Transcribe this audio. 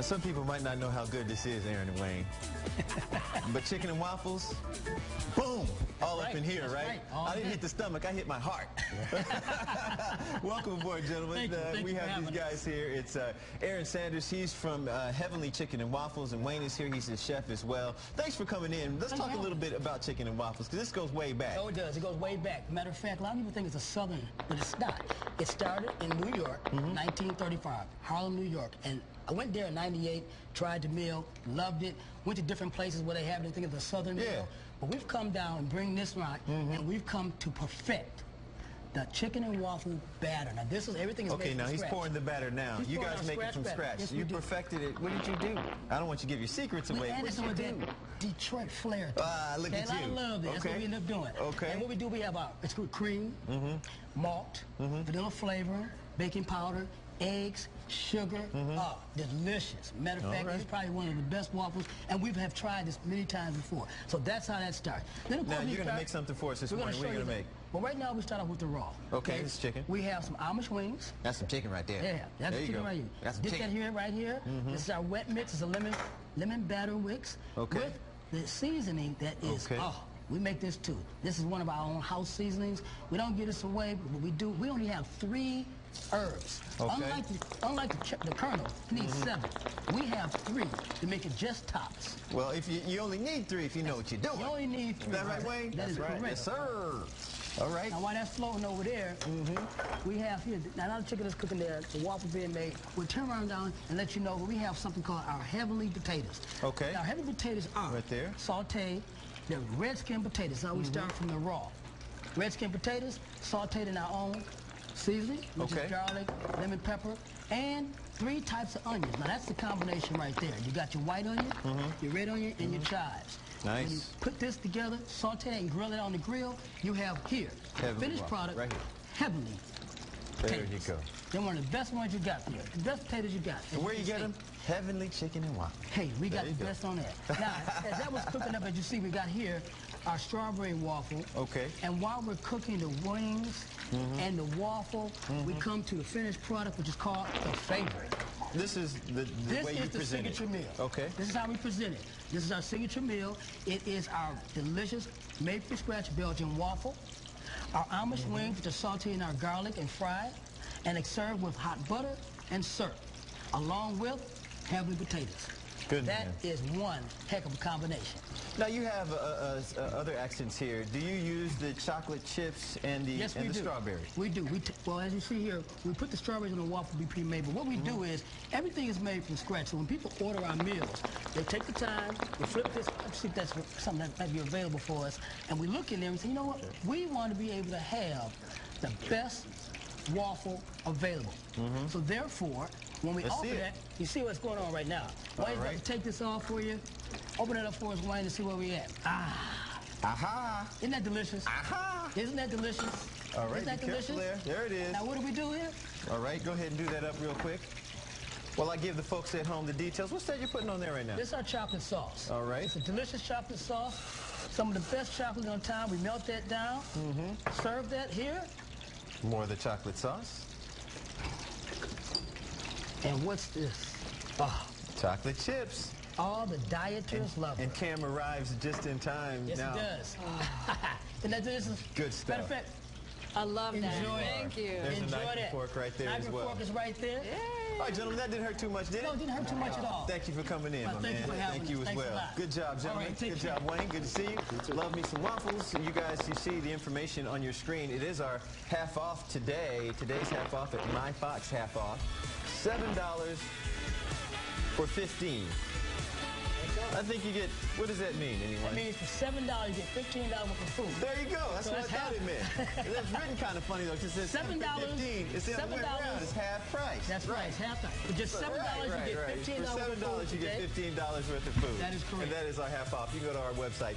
Some people might not know how good this is, Aaron and Wayne. But chicken and waffles, boom, all up in here, right? I didn't hit the stomach, I hit my heart. Welcome aboard, gentlemen. We have these guys here. It's Aaron Sanders. He's from Heavenly Chicken and Waffles, and Wayne is here. He's a chef as well. Thanks for coming in. Let's talk a little bit about chicken and waffles, because this goes way back. Oh, it does. It goes way back. Matter of fact, a lot of people think it's a southern, but it's not. It started in New York, 1935, Harlem, New York. And I went there in '98, tried the meal, loved it, went to different places where they have it. They think it's a southern meal. But we've come down and bring this right, and we've come to perfect the chicken and waffle batter. Now this is everything is made from scratch. He's pouring the batter now. You guys make it from scratch. Yes, you perfected it. What did you do? I don't want you to give your secrets away. What did you do? Detroit flair. Look at you. I love this. That's what we end up doing. Okay. And what we do, we have it's cream, malt, vanilla flavor, baking powder, eggs, sugar. Delicious. Matter of fact, it's probably one of the best waffles, and we have tried this many times before. So that's how that starts. Then, of course, now you're going to make something for us this morning. What are you going to make? Well, right now we start off with the raw. Okay, this is chicken. We have some Amish wings. That's some chicken right there. Yeah, that's the chicken right here. That's some chicken. chicken. That here, right here. This is our wet mix. It's a lemon batter mix with the seasoning that is. We make this too. This is one of our own house seasonings. We don't give this away, but we do. We only have 3 herbs. Unlike the Colonel, he needs 7. We have 3 to make it just tops. Well, if you only need 3 if you know what you're doing. You only need 3. Is that right, Wayne? That is correct. Yes, sir. All right. Now, while that's floating over there, we have here, now the chicken is cooking there, the waffle being made. We'll turn around down and let you know we have something called our heavenly potatoes. Okay. Now, heavenly potatoes are right there. Sauteed. They're red skin potatoes. Now we start from the raw. Red skin potatoes, sauteed in our own seasoning, which is garlic, lemon pepper, and 3 types of onions. Now that's the combination right there. You got your white onion, your red onion, and your chives. Nice. When you put this together, saute it and grill it on the grill, you have here, finished product, right here. heavenly potatoes. There you go. They're one of the best ones you got here. The best potatoes you got. And where you get them? Heavenly Chicken and Waffles. Hey, we got the best on that. Now, as that was cooking up, as you see, we got here our strawberry waffle. Okay. And while we're cooking the wings and the waffle, we come to the finished product, which is called the favorite. This is the way you present it. This is the signature meal. Okay. This is how we present it. This is our signature meal. It is our delicious, made from scratch Belgian waffle. Our Amish wings, which are sauteed in our garlic and fried, and it's served with hot butter and syrup, along with heavenly potatoes. Good. That is one heck of a combination. Now you have other accents here. Do you use the chocolate chips and the strawberries? We do. Well, as you see here, we put the strawberries in the waffle to be pre-made. But what we do is everything is made from scratch. So when people order our meals, they take the time, they flip this. Let's see if that's something that might be available for us. And we look in there and say, you know what? We want to be able to have the best waffle available. So therefore, when we offer that, you see what's going on right now. Wayne's about to take this off for you. Open it up for us, Wayne, to see where we at. Isn't that delicious? Isn't that delicious? All right, Isn't that delicious? There it is. Now what do we do here? All right, go ahead and do that up real quick. Well, I give the folks at home the details. What's that you're putting on there right now? This is our chocolate sauce. All right. It's a delicious chocolate sauce. Some of the best chocolate on time. We melt that down. Serve that here. More of the chocolate sauce. And what's this? Chocolate chips. All the dieters love it. And Cam arrives just in time. Yes, now. it does. And that this is good stuff. Matter of fact, I love that. Enjoy it. Thank you. There's Enjoy a knife and fork right there as well. Knife and fork is right there. Yay. All right, gentlemen, that didn't hurt too much, did it? No, it didn't hurt too much at all. Thank you for coming in, my man. Thank you for having Thank you us. as Thanks a well. lot. Good job, gentlemen. Right, good job, Wayne. Good to see you. Love me some waffles. You guys, you see the information on your screen. It is our half off today. Today's half off at My Fox half off. $7 for 15. I think you get, what does that mean anyway? That means for $7 you get $15 worth of food. There you go. That's what I thought it meant. That's written kind of funny though, because it says $7. It's the other way around. It's half price. That's right. It's half price. For just $7 you get $15 For $7 you get $15 worth of food. That is correct. And that is our half off. You can go to our website.